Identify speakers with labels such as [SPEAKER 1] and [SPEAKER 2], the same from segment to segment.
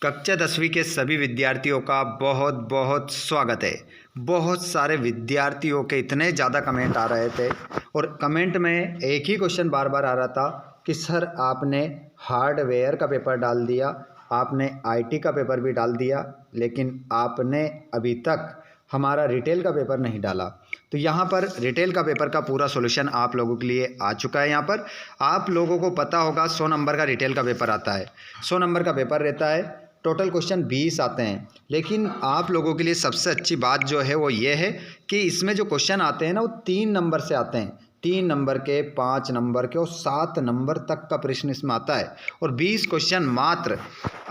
[SPEAKER 1] कक्षा 10वीं के सभी विद्यार्थियों का बहुत बहुत स्वागत है। बहुत सारे विद्यार्थियों के इतने ज़्यादा कमेंट आ रहे थे और कमेंट में एक ही क्वेश्चन बार बार आ रहा था कि सर आपने हार्डवेयर का पेपर डाल दिया, आपने आईटी का पेपर भी डाल दिया, लेकिन आपने अभी तक हमारा रिटेल का पेपर नहीं डाला। तो यहाँ पर रिटेल का पेपर का पूरा सॉल्यूशन आप लोगों के लिए आ चुका है। यहाँ पर आप लोगों को पता होगा 100 नंबर का रिटेल का पेपर आता है। 100 नंबर का पेपर रहता है, टोटल क्वेश्चन 20 आते हैं। लेकिन आप लोगों के लिए सबसे अच्छी बात जो है वो ये है कि इसमें जो क्वेश्चन आते हैं ना वो 3 नंबर से आते हैं। 3 नंबर के, 5 नंबर के और 7 नंबर तक का प्रश्न इसमें आता है और 20 क्वेश्चन मात्र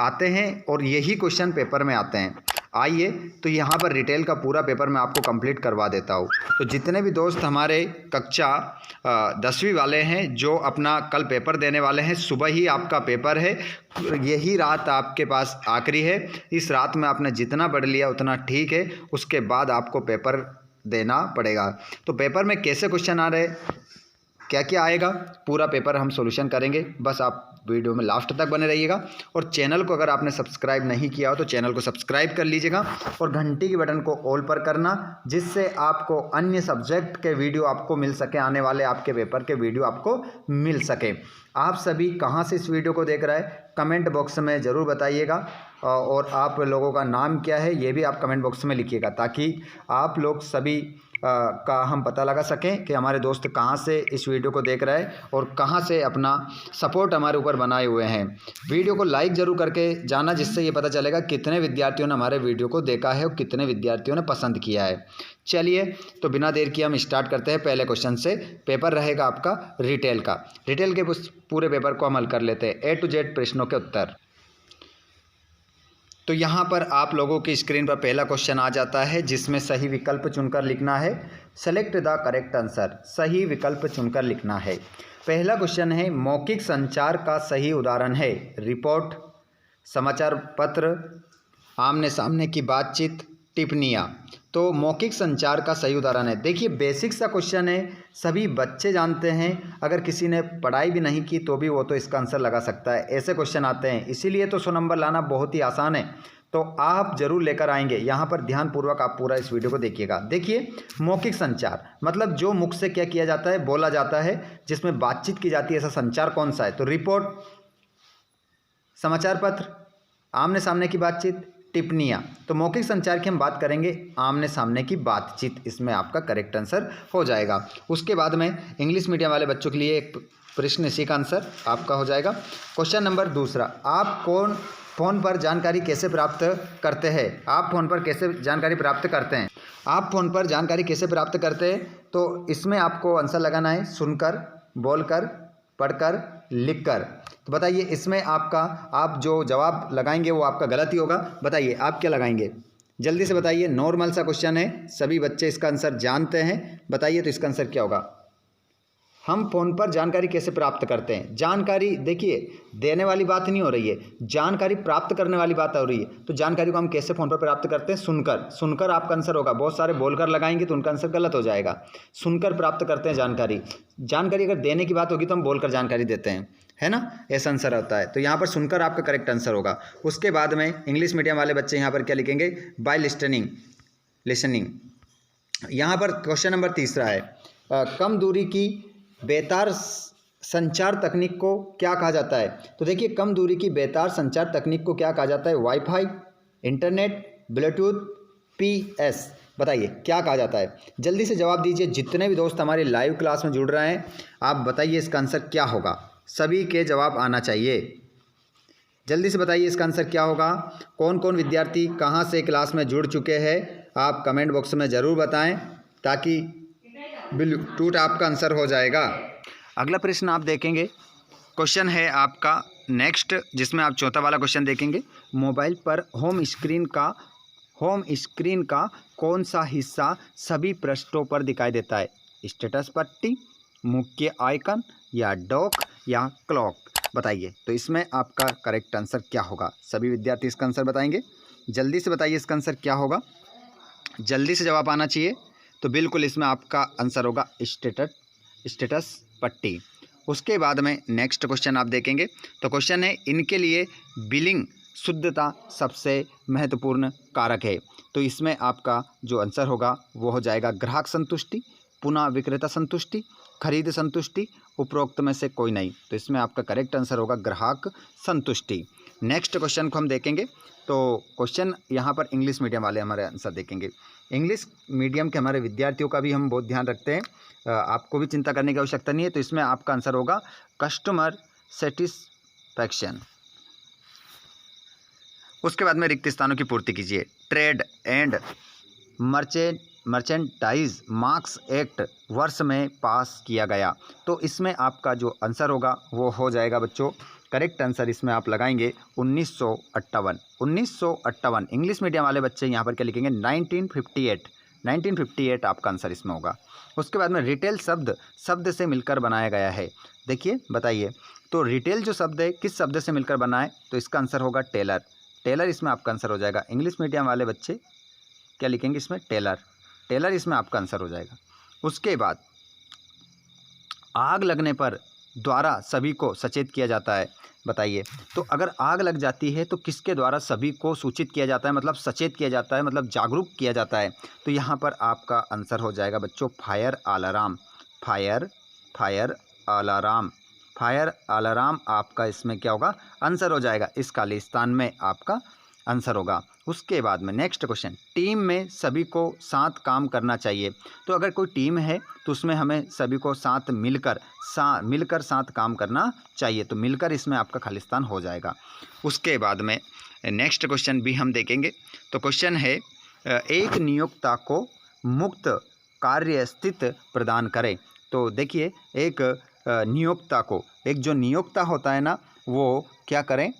[SPEAKER 1] आते हैं और यही क्वेश्चन पेपर में आते हैं। आइए तो यहाँ पर रिटेल का पूरा पेपर मैं आपको कंप्लीट करवा देता हूँ। तो जितने भी दोस्त हमारे कक्षा 10वीं वाले हैं जो अपना कल पेपर देने वाले हैं, सुबह ही आपका पेपर है, यही रात आपके पास आखिरी है। इस रात में आपने जितना पढ़ लिया उतना ठीक है, उसके बाद आपको पेपर देना पड़ेगा। तो पेपर में कैसे क्वेश्चन आ रहे, क्या क्या आएगा, पूरा पेपर हम सॉल्यूशन करेंगे। बस आप वीडियो में लास्ट तक बने रहिएगा और चैनल को अगर आपने सब्सक्राइब नहीं किया हो तो चैनल को सब्सक्राइब कर लीजिएगा और घंटी के बटन को ऑल पर करना, जिससे आपको अन्य सब्जेक्ट के वीडियो आपको मिल सके, आने वाले आपके पेपर के वीडियो आपको मिल सके। आप सभी कहाँ से इस वीडियो को देख रहे हैं कमेंट बॉक्स में ज़रूर बताइएगा और आप लोगों का नाम क्या है ये भी आप कमेंट बॉक्स में लिखिएगा, ताकि आप लोग सभी का हम पता लगा सकें कि हमारे दोस्त कहाँ से इस वीडियो को देख रहे हैं और कहाँ से अपना सपोर्ट हमारे ऊपर बनाए हुए हैं। वीडियो को लाइक ज़रूर करके जाना, जिससे ये पता चलेगा कितने विद्यार्थियों ने हमारे वीडियो को देखा है और कितने विद्यार्थियों ने पसंद किया है। चलिए तो बिना देर किए हम स्टार्ट करते हैं पहले क्वेश्चन से। पेपर रहेगा आपका रिटेल का। रिटेल के पूरे पेपर को हम हल कर लेते हैं, A to Z प्रश्नों के उत्तर। तो यहाँ पर आप लोगों की स्क्रीन पर पहला क्वेश्चन आ जाता है, जिसमें सही विकल्प चुनकर लिखना है। सेलेक्ट द करेक्ट आंसर, सही विकल्प चुनकर लिखना है। पहला क्वेश्चन है, मौखिक संचार का सही उदाहरण है रिपोर्ट, समाचार पत्र, आमने सामने की बातचीत, टिप्पणियाँ। तो मौखिक संचार का सही उदाहरण है। देखिए बेसिक सा क्वेश्चन है, सभी बच्चे जानते हैं, अगर किसी ने पढ़ाई भी नहीं की तो भी वो तो इसका आंसर लगा सकता है। ऐसे क्वेश्चन आते हैं, इसीलिए तो 100 नंबर लाना बहुत ही आसान है। तो आप जरूर लेकर आएंगे। यहाँ पर ध्यानपूर्वक आप पूरा इस वीडियो को देखिएगा। देखिए मौखिक संचार मतलब जो मुख से क्या किया जाता है, बोला जाता है, जिसमें बातचीत की जाती है, ऐसा संचार कौन सा है? तो रिपोर्ट, समाचार पत्र, आमने सामने की बातचीत, टिप्पणियाँ। तो मौखिक संचार की हम बात करेंगे, आमने सामने की बातचीत इसमें आपका करेक्ट आंसर हो जाएगा। उसके बाद में इंग्लिश मीडियम वाले बच्चों के लिए एक प्रश्न, इसी का आंसर आपका हो जाएगा। क्वेश्चन नंबर दूसरा, आप फ़ोन पर जानकारी कैसे प्राप्त करते हैं? आप फ़ोन पर कैसे जानकारी प्राप्त करते हैं? आप फ़ोन पर जानकारी कैसे प्राप्त करते हैं? तो इसमें आपको आंसर लगाना है सुनकर, बोलकर, पढ़कर, लिखकर। तो बताइए इसमें आपका, आप जो जवाब लगाएंगे वो आपका गलत ही होगा। बताइए आप क्या लगाएंगे, जल्दी से बताइए। नॉर्मल सा क्वेश्चन है, सभी बच्चे इसका आंसर जानते हैं। बताइए तो इसका आंसर क्या होगा? हम फ़ोन पर जानकारी कैसे प्राप्त करते हैं? जानकारी देखिए देने वाली बात नहीं हो रही है, जानकारी प्राप्त करने वाली बात हो रही है। तो जानकारी को हम कैसे फ़ोन पर प्राप्त करते हैं? सुनकर। सुनकर आपका आंसर होगा। बहुत सारे बोलकर लगाएंगे तो उनका आंसर गलत हो जाएगा। सुनकर प्राप्त करते हैं जानकारी। जानकारी अगर देने की बात होगी तो हम बोलकर जानकारी देते हैं, है ना? ऐसा आंसर होता है। तो यहाँ पर सुनकर आपका करेक्ट आंसर होगा। उसके बाद में इंग्लिश मीडियम वाले बच्चे यहाँ पर क्या लिखेंगे? By listening. यहाँ पर क्वेश्चन नंबर तीसरा है, कम दूरी की बेतार संचार तकनीक को क्या कहा जाता है? तो देखिए कम दूरी की बेतार संचार तकनीक को क्या कहा जाता है? Wifi, internet, Bluetooth, PS। बताइए क्या कहा जाता है? जल्दी से जवाब दीजिए। जितने भी दोस्त हमारी लाइव क्लास में जुड़ रहे हैं आप बताइए इसका आंसर क्या होगा। सभी के जवाब आना चाहिए। जल्दी से बताइए इसका आंसर क्या होगा। कौन कौन विद्यार्थी कहाँ से क्लास में जुड़ चुके हैं आप कमेंट बॉक्स में ज़रूर बताएं, ताकि ब्लूटूथ आपका आंसर हो जाएगा। अगला प्रश्न आप देखेंगे, क्वेश्चन है आपका नेक्स्ट, जिसमें आप चौथा वाला क्वेश्चन देखेंगे। मोबाइल पर होम स्क्रीन का कौन सा हिस्सा सभी पृष्ठों पर दिखाई देता है? स्टेटस पट्टी, मुख्य आइकन, या डॉक, या क्लॉक? बताइए तो इसमें आपका करेक्ट आंसर क्या होगा? सभी विद्यार्थी इसका आंसर बताएंगे। जल्दी से बताइए इसका आंसर क्या होगा। जल्दी से जवाब आना चाहिए। तो बिल्कुल इसमें आपका आंसर होगा स्टेटस पट्टी। उसके बाद में नेक्स्ट क्वेश्चन आप देखेंगे। तो क्वेश्चन है, इनके लिए बिलिंग शुद्धता सबसे महत्वपूर्ण कारक है। तो इसमें आपका जो आंसर होगा वो हो जाएगा ग्राहक संतुष्टि, पुनः विक्रेता संतुष्टि, खरीद संतुष्टि, उपरोक्त में से कोई नहीं। तो इसमें आपका करेक्ट आंसर होगा ग्राहक संतुष्टि। नेक्स्ट क्वेश्चन को हम देखेंगे। तो क्वेश्चन यहाँ पर इंग्लिश मीडियम वाले हमारे आंसर देखेंगे। इंग्लिश मीडियम के हमारे विद्यार्थियों का भी हम बहुत ध्यान रखते हैं, आपको भी चिंता करने की आवश्यकता नहीं है। तो इसमें आपका आंसर होगा कस्टमर सेटिस्फैक्शन। उसके बाद में रिक्त स्थानों की पूर्ति कीजिए। Trade and merchandise marks act वर्ष में पास किया गया। तो इसमें आपका जो आंसर होगा वो हो जाएगा बच्चों, करेक्ट आंसर इसमें आप लगाएंगे 1958। 1958 इंग्लिश मीडियम वाले बच्चे यहाँ पर क्या लिखेंगे 1958 आपका आंसर इसमें होगा। उसके बाद में रिटेल शब्द से मिलकर बनाया गया है। देखिए बताइए, तो रिटेल जो शब्द है किस शब्द से मिलकर बना है? तो इसका आंसर होगा टेलर। टेलर इसमें आपका आंसर हो जाएगा। इंग्लिश मीडियम वाले बच्चे क्या लिखेंगे इसमें? टेलर इसमें आपका आंसर हो जाएगा। उसके बाद आग लगने पर द्वारा सभी को सचेत किया जाता है। बताइए, तो अगर आग लग जाती है तो किसके द्वारा सभी को सूचित किया जाता है, मतलब सचेत किया जाता है, मतलब जागरूक किया जाता है? तो यहाँ पर आपका आंसर हो जाएगा बच्चों फायर अलार्म। फायर अलार्म आपका इसमें क्या होगा? आंसर हो जाएगा। इस खाली स्थान में आपका आंसर होगा। उसके बाद में नेक्स्ट क्वेश्चन, टीम में सभी को साथ काम करना चाहिए। तो अगर कोई टीम है तो उसमें हमें सभी को साथ मिलकर साथ काम करना चाहिए। तो मिलकर इसमें आपका खालिस्तान हो जाएगा। उसके बाद में नेक्स्ट क्वेश्चन भी हम देखेंगे। तो क्वेश्चन है एक नियोक्ता को मुक्त कार्यस्थिति प्रदान करें। तो देखिए, एक नियोक्ता को, एक जो नियोक्ता होता है ना, वो क्या करें?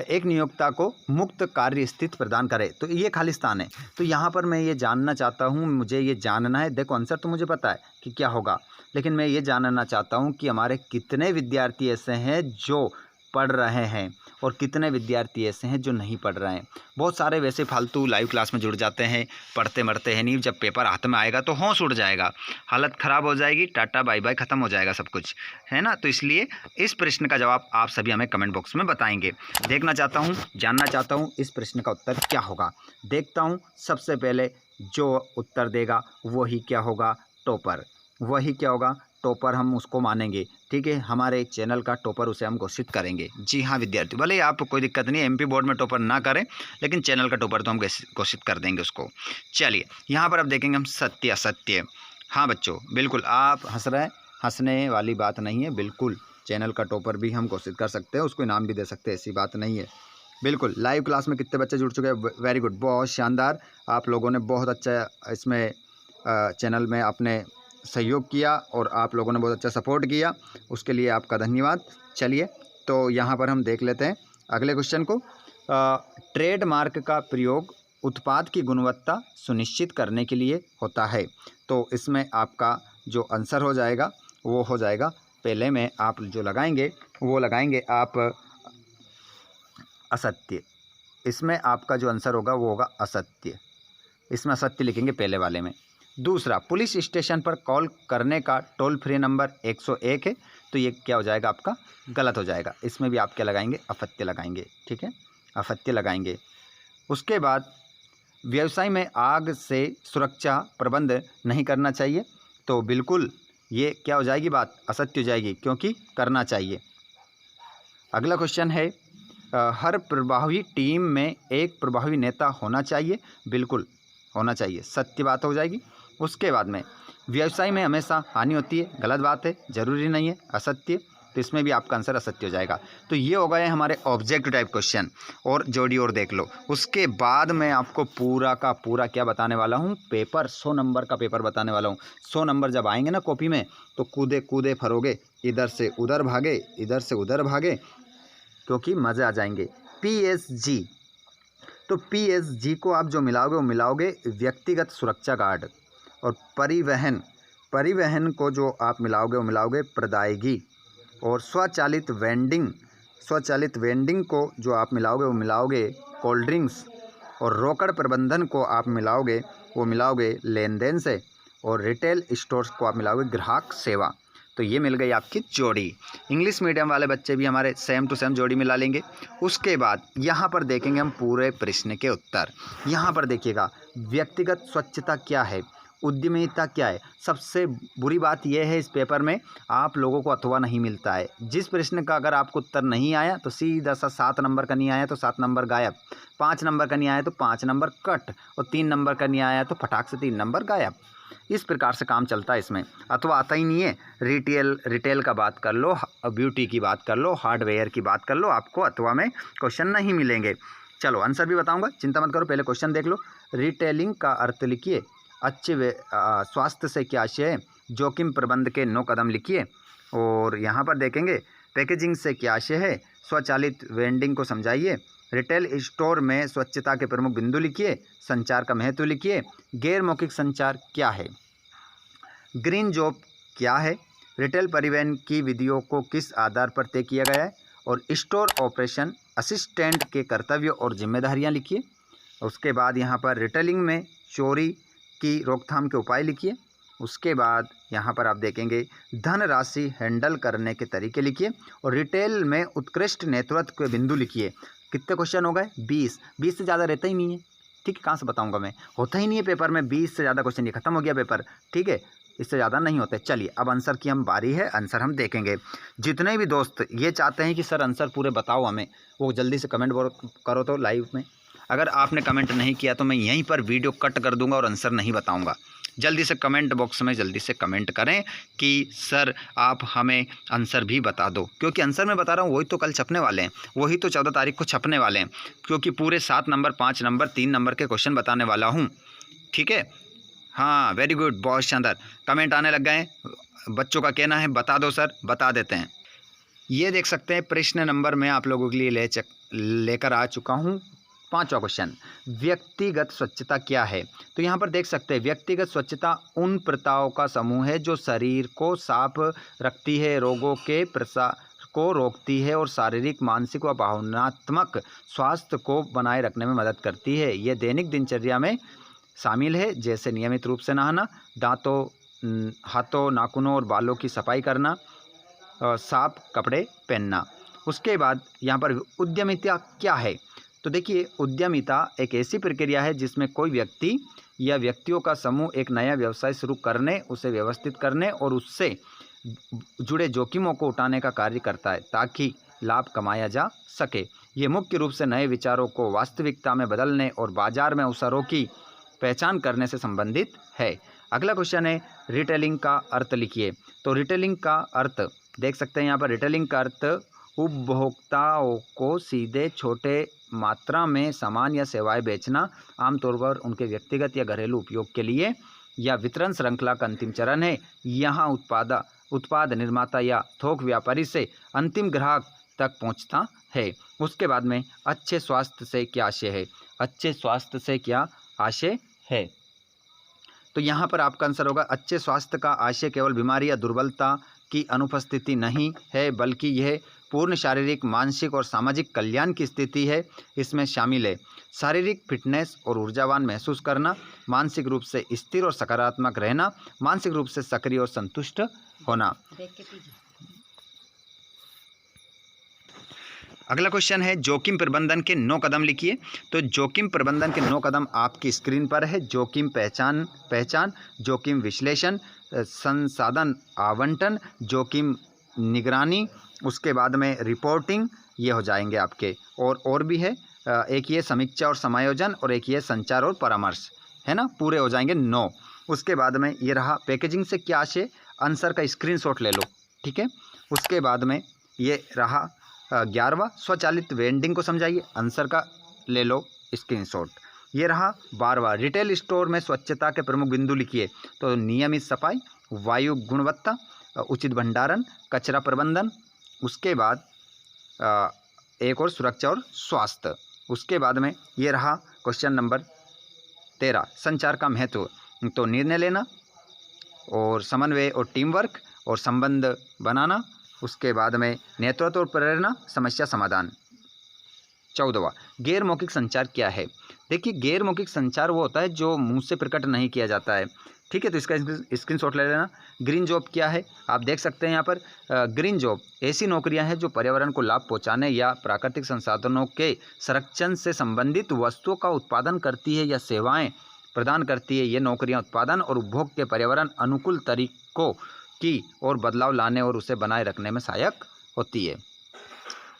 [SPEAKER 1] एक नियोक्ता को मुक्त कार्य स्थिति प्रदान करे। तो ये खालिस्तान है। तो यहाँ पर मैं ये जानना चाहता हूँ, मुझे ये जानना है, देखो आंसर तो मुझे पता है कि क्या होगा, लेकिन मैं ये जानना चाहता हूँ कि हमारे कितने विद्यार्थी ऐसे हैं जो पढ़ रहे हैं और कितने विद्यार्थी ऐसे हैं जो नहीं पढ़ रहे हैं। बहुत सारे वैसे फालतू लाइव क्लास में जुड़ जाते हैं, पढ़ते मरते हैं नहीं, जब पेपर हाथ में आएगा तो होश उड़ जाएगा, हालत ख़राब हो जाएगी, टाटा बाय बाय, ख़त्म हो जाएगा सब कुछ, है ना। तो इसलिए इस प्रश्न का जवाब आप सभी हमें कमेंट बॉक्स में बताएंगे। देखना चाहता हूँ, जानना चाहता हूँ इस प्रश्न का उत्तर क्या होगा। देखता हूँ, सबसे पहले जो उत्तर देगा वही क्या होगा? टॉपर। वही क्या होगा? टॉपर हम उसको मानेंगे, ठीक है, हमारे चैनल का टॉपर उसे हम घोषित करेंगे। जी हाँ विद्यार्थी, भले आप कोई दिक्कत नहीं है, एमपी बोर्ड में टॉपर ना करें, लेकिन चैनल का टॉपर तो हम घोषित कर देंगे उसको। चलिए यहाँ पर अब देखेंगे हम सत्य असत्य। हाँ बच्चों, बिल्कुल आप हंस रहे हैं, हंसने वाली बात नहीं है, बिल्कुल चैनल का टॉपर भी हम घोषित कर सकते हैं, उसको इनाम भी दे सकते हैं, ऐसी बात नहीं है। बिल्कुल लाइव क्लास में कितने बच्चे जुड़ चुके हैं? वेरी गुड, बहुत शानदार, आप लोगों ने बहुत अच्छा इसमें चैनल में आपने सहयोग किया और आप लोगों ने बहुत अच्छा सपोर्ट किया, उसके लिए आपका धन्यवाद। चलिए तो यहाँ पर हम देख लेते हैं अगले क्वेश्चन को। ट्रेडमार्क का प्रयोग उत्पाद की गुणवत्ता सुनिश्चित करने के लिए होता है। तो इसमें आपका जो आंसर हो जाएगा वो हो जाएगा, पहले में आप जो लगाएंगे वो लगाएंगे आप असत्य। इसमें आपका जो आंसर होगा वो होगा असत्य, इसमें असत्य लिखेंगे पहले वाले में। दूसरा, पुलिस स्टेशन पर कॉल करने का टोल फ्री नंबर 101 है। तो ये क्या हो जाएगा? आपका गलत हो जाएगा। इसमें भी आप क्या लगाएंगे? असत्य लगाएंगे, ठीक है, असत्य लगाएंगे। उसके बाद व्यवसाय में आग से सुरक्षा प्रबंध नहीं करना चाहिए। तो बिल्कुल ये क्या हो जाएगी? बात असत्य हो जाएगी, क्योंकि करना चाहिए। अगला क्वेश्चन है हर प्रभावी टीम में एक प्रभावी नेता होना चाहिए। बिल्कुल होना चाहिए, सत्य बात हो जाएगी। उसके बाद में व्यवसाय में हमेशा हानि होती है, गलत बात है, ज़रूरी नहीं है, असत्य। तो इसमें भी आपका आंसर असत्य हो जाएगा। तो ये हो गए हमारे ऑब्जेक्टिव टाइप क्वेश्चन। और जोड़ी और देख लो। उसके बाद मैं आपको पूरा का पूरा क्या बताने वाला हूँ? पेपर 100 नंबर का पेपर बताने वाला हूँ। 100 नंबर जब आएंगे ना कॉपी में, तो कूदे कूदे फरोगे, इधर से उधर भागे, इधर से उधर भागे, क्योंकि मज़े आ जाएंगे। PSG, तो PSG को आप जो मिलाओगे वो मिलाओगे व्यक्तिगत सुरक्षा गार्ड, और परिवहन को जो आप मिलाओगे वो मिलाओगे प्रदायगी, और स्वचालित वेंडिंग को जो आप मिलाओगे वो मिलाओगे कोल्ड ड्रिंक्स, और रोकड़ प्रबंधन को आप मिलाओगे वो मिलाओगे लेन देन से, और रिटेल स्टोर्स को आप मिलाओगे ग्राहक सेवा। तो ये मिल गई आपकी जोड़ी। इंग्लिश मीडियम वाले बच्चे भी हमारे सेम टू सेम जोड़ी मिला लेंगे। उसके बाद यहाँ पर देखेंगे हम पूरे प्रश्न के उत्तर। यहाँ पर देखिएगा, व्यक्तिगत स्वच्छता क्या है, उद्यमिता क्या है। सबसे बुरी बात यह है इस पेपर में आप लोगों को अथवा नहीं मिलता है। जिस प्रश्न का अगर आपको उत्तर नहीं आया तो सीधा सा 7 नंबर का नहीं आया तो 7 नंबर गायब, 5 नंबर का नहीं आया तो 5 नंबर कट, और 3 नंबर का नहीं आया तो फटाक से 3 नंबर गायब। इस प्रकार से काम चलता है इसमें। अथवा आता ही नहीं है। रिटेल का बात कर लो, ब्यूटी की बात कर लो, हार्डवेयर की बात कर लो, आपको अथवा में क्वेश्चन नहीं मिलेंगे। चलो आंसर भी बताऊंगा, चिंता मत करो, पहले क्वेश्चन देख लो। रिटेलिंग का अर्थ लिखिए, अच्छे स्वास्थ्य से क्या आशय है, जोखिम प्रबंध के 9 कदम लिखिए। और यहाँ पर देखेंगे पैकेजिंग से क्या आशय है, स्वचालित वेंडिंग को समझाइए। रिटेल स्टोर में स्वच्छता के प्रमुख बिंदु लिखिए। संचार का महत्व लिखिए। गैर मौखिक संचार क्या है, ग्रीन जॉब क्या है, रिटेल परिवहन की विधियों को किस आधार पर तय किया गया है, और स्टोर ऑपरेशन असिस्टेंट के कर्तव्य और जिम्मेदारियां लिखिए। उसके बाद यहाँ पर रिटेलिंग में चोरी की रोकथाम के उपाय लिखिए। उसके बाद यहाँ पर आप देखेंगे धनराशि हैंडल करने के तरीके लिखिए, और रिटेल में उत्कृष्ट नेतृत्व के बिंदु लिखिए। कितने क्वेश्चन हो गए, 20 से ज़्यादा रहता ही नहीं है। ठीक है, कहाँ से बताऊँगा मैं, होता ही नहीं है पेपर में 20 से ज़्यादा क्वेश्चन, ये खत्म हो गया पेपर। ठीक है, इससे ज़्यादा नहीं होते। चलिए अब आंसर की हम बारी है, आंसर हम देखेंगे। जितने भी दोस्त ये चाहते हैं कि सर आंसर पूरे बताओ हमें, वो जल्दी से कमेंट करो तो लाइव में। अगर आपने कमेंट नहीं किया तो मैं यहीं पर वीडियो कट कर दूंगा और आंसर नहीं बताऊंगा। जल्दी से कमेंट बॉक्स में जल्दी से कमेंट करें कि सर आप हमें आंसर भी बता दो, क्योंकि आंसर मैं बता रहा हूँ वही तो कल छपने वाले हैं, वही तो 14 तारीख को छपने वाले हैं, क्योंकि पूरे 7 नंबर 5 नंबर 3 नंबर के क्वेश्चन बताने वाला हूँ। ठीक है, हाँ वेरी गुड, बहुत शानदार, कमेंट आने लग गए। बच्चों का कहना है बता दो सर, बता देते हैं। ये देख सकते हैं प्रश्न नंबर मैं आप लोगों के लिए लेकर आ चुका हूँ। 5वां क्वेश्चन, व्यक्तिगत स्वच्छता क्या है। तो यहाँ पर देख सकते हैं व्यक्तिगत स्वच्छता उन प्रथाओं का समूह है जो शरीर को साफ रखती है, रोगों के प्रसार को रोकती है और शारीरिक, मानसिक व भावनात्मक स्वास्थ्य को बनाए रखने में मदद करती है। ये दैनिक दिनचर्या में शामिल है, जैसे नियमित रूप से नहाना, दांतों, हाथों, नाखूनों और बालों की सफाई करना, साफ कपड़े पहनना। उसके बाद यहाँ पर उद्यमिता क्या है। तो देखिए, उद्यमिता एक ऐसी प्रक्रिया है जिसमें कोई व्यक्ति या व्यक्तियों का समूह एक नया व्यवसाय शुरू करने, उसे व्यवस्थित करने और उससे जुड़े जोखिमों को उठाने का कार्य करता है ताकि लाभ कमाया जा सके। ये मुख्य रूप से नए विचारों को वास्तविकता में बदलने और बाजार में अवसरों की पहचान करने से संबंधित है। अगला क्वेश्चन है रिटेलिंग का अर्थ लिखिए। तो रिटेलिंग का अर्थ देख सकते हैं यहाँ पर, रिटेलिंग का अर्थ उपभोक्ताओं को सीधे छोटे मात्रा में सामान या सेवाएं बेचना, आमतौर पर उनके व्यक्तिगत या घरेलू उपयोग के लिए, या वितरण श्रृंखला का अंतिम चरण है। यहाँ उत्पाद निर्माता या थोक व्यापारी से अंतिम ग्राहक तक पहुँचता है। उसके बाद में अच्छे स्वास्थ्य से क्या आशय है, अच्छे स्वास्थ्य से क्या आशय है। तो यहाँ पर आपका आंसर होगा अच्छे स्वास्थ्य का आशय केवल बीमारी या दुर्बलता की अनुपस्थिति नहीं है, बल्कि यह पूर्ण शारीरिक, मानसिक और सामाजिक कल्याण की स्थिति है। इसमें शामिल है शारीरिक फिटनेस और ऊर्जावान महसूस करना, मानसिक रूप से स्थिर और सकारात्मक रहना, मानसिक रूप से सक्रिय और संतुष्ट होना। अगला क्वेश्चन है जोखिम प्रबंधन के 9 कदम लिखिए। तो जोखिम प्रबंधन के 9 कदम आपकी स्क्रीन पर है। जोखिम पहचान, जोखिम विश्लेषण, संसाधन आवंटन, जोखिम निगरानी, उसके बाद में रिपोर्टिंग, ये हो जाएंगे आपके। और भी है, एक ये समीक्षा और समायोजन, और एक ये संचार और परामर्श, है ना, पूरे हो जाएंगे 9। उसके बाद में ये रहा पैकेजिंग से क्या आशय, आंसर का स्क्रीनशॉट ले लो। ठीक है, उसके बाद में ये रहा 11वां स्वचालित वेंडिंग को समझाइए, आंसर का ले लो स्क्रीनशॉट। ये रहा 12वां रिटेल स्टोर में स्वच्छता के प्रमुख बिंदु लिखिए। तो नियमित सफाई, वायु गुणवत्ता, उचित भंडारण, कचरा प्रबंधन, उसके बाद एक और सुरक्षा और स्वास्थ्य। उसके बाद में ये रहा क्वेश्चन नंबर 13 संचार का महत्व। तो निर्णय लेना और समन्वय और टीम वर्क और संबंध बनाना। उसके बाद में नेतृत्व और प्रेरणा, समस्या समाधान। 14वां गैर मौखिक संचार क्या है। देखिए, गैर मौखिक संचार वो होता है जो मुंह से प्रकट नहीं किया जाता है। ठीक है, तो इसका स्क्रीनशॉट ले लेना। ग्रीन जॉब क्या है, आप देख सकते हैं यहाँ पर। ग्रीन जॉब ऐसी नौकरियां हैं जो पर्यावरण को लाभ पहुंचाने या प्राकृतिक संसाधनों के संरक्षण से संबंधित वस्तुओं का उत्पादन करती है या सेवाएं प्रदान करती है। ये नौकरियां उत्पादन और उपभोग के पर्यावरण अनुकूल तरीकों की और बदलाव लाने और उसे बनाए रखने में सहायक होती है।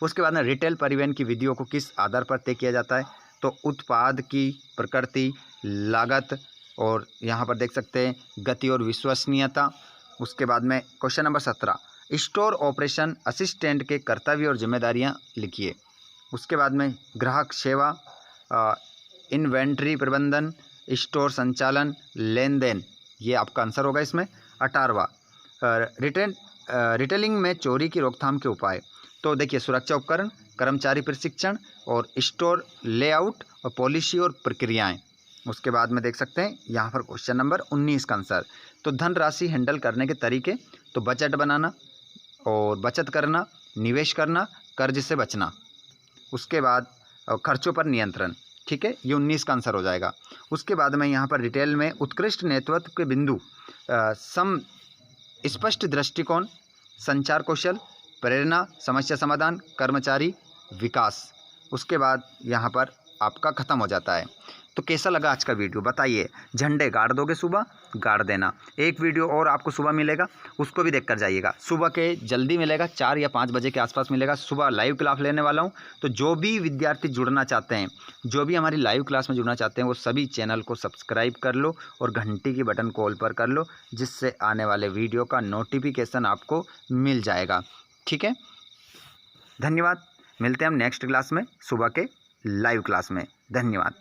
[SPEAKER 1] उसके बाद में रिटेल परिवहन की विधियों को किस आधार पर तय किया जाता है, तो उत्पाद की प्रकृति, लागत और यहाँ पर देख सकते हैं गति और विश्वसनीयता। उसके बाद में question number 17, store operation assistant के कर्तव्य और जिम्मेदारियाँ लिखिए। उसके बाद में ग्राहक सेवा, इन्वेंट्री प्रबंधन, स्टोर संचालन, लेन देन, ये आपका आंसर होगा इसमें। 18वां, रिटेलिंग में चोरी की रोकथाम के उपाय। तो देखिए सुरक्षा उपकरण, कर्मचारी प्रशिक्षण और स्टोर लेआउट और पॉलिसी और प्रक्रियाएं। उसके बाद में देख सकते हैं यहाँ पर क्वेश्चन नंबर 19 का आंसर। तो धनराशि हैंडल करने के तरीके, तो बजट बनाना और बचत करना, निवेश करना, कर्ज से बचना। उसके बाद खर्चों पर नियंत्रण, ठीक है, ये 19 का आंसर हो जाएगा। उसके बाद में यहाँ पर रिटेल में उत्कृष्ट नेतृत्व के बिंदु, स्पष्ट दृष्टिकोण, संचार कौशल, प्रेरणा, समस्या समाधान, कर्मचारी विकास। उसके बाद यहाँ पर आपका ख़त्म हो जाता है। तो कैसा लगा आज का वीडियो बताइए। झंडे गाड़ दोगे सुबह, गाड़ देना। एक वीडियो और आपको सुबह मिलेगा, उसको भी देख कर जाइएगा। सुबह के जल्दी मिलेगा, 4 या 5 बजे के आसपास मिलेगा। सुबह लाइव क्लास लेने वाला हूँ, तो जो भी विद्यार्थी जुड़ना चाहते हैं, जो भी हमारी लाइव क्लास में जुड़ना चाहते हैं, वो सभी चैनल को सब्सक्राइब कर लो और घंटी की बटन को ऑल पर कर लो, जिससे आने वाले वीडियो का नोटिफिकेशन आपको मिल जाएगा। ठीक है, धन्यवाद। मिलते हैं हम नेक्स्ट क्लास में, सुबह के लाइव क्लास में। धन्यवाद।